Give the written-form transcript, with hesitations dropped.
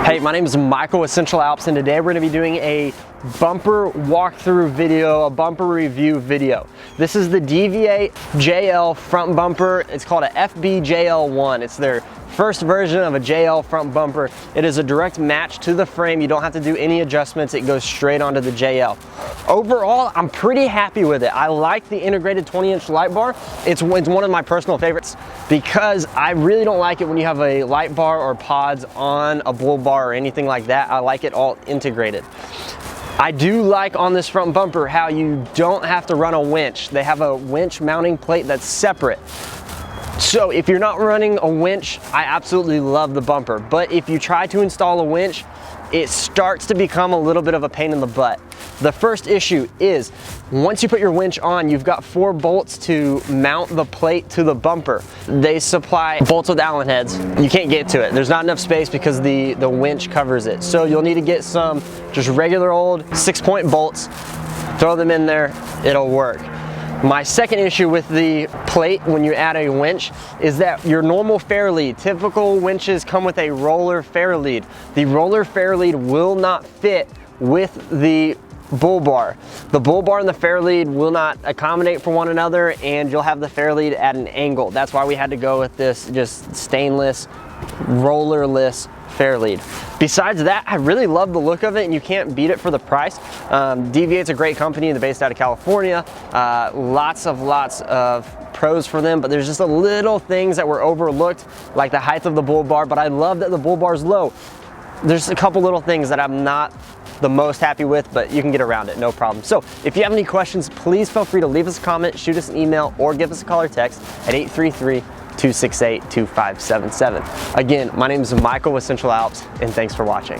Hey, my name is Michael with Central Alps, and today we're going to be doing a bumper walkthrough video, a bumper review video. This is the DV8 JL front bumper. It's called a FB JL1. It's their first version of a JL front bumper. It is a direct match to the frame. You don't have to do any adjustments. It goes straight onto the JL. Overall, I'm pretty happy with it. I like the integrated 20-inch light bar. It's one of my personal favorites because I really don't like it when you have a light bar or pods on a bull bar or anything like that. I like it all integrated. I do like on this front bumper how you don't have to run a winch. They have a winch mounting plate that's separate. So if you're not running a winch, I absolutely love the bumper. But if you try to install a winch, it starts to become a little bit of a pain in the butt. The first issue is once you put your winch on, you've got 4 bolts to mount the plate to the bumper. They supply bolts with Allen heads. You can't get to it. There's not enough space because the winch covers it. So you'll need to get some just regular old 6-point bolts, throw them in there, it'll work. My second issue with the plate when you add a winch is that your normal fair lead, typical winches come with a roller fair lead. The roller fair lead will not fit with the bull bar. The bull bar and the fair lead will not accommodate for one another, and you'll have the fair lead at an angle. That's why we had to go with this just stainless, rollerless fair lead. Besides that, I really love the look of it, and you can't beat it for the price. DV8's a great company. They're based out of California. Lots of pros for them, but there's just a little things that were overlooked, like the height of the bull bar, but I love that the bull bar is low. There's a couple little things that I'm not the most happy with, but you can get around it, no problem. So if you have any questions, please feel free to leave us a comment, shoot us an email, or give us a call or text at 833-268-2577. Again, my name is Michael with Central Alps, and thanks for watching.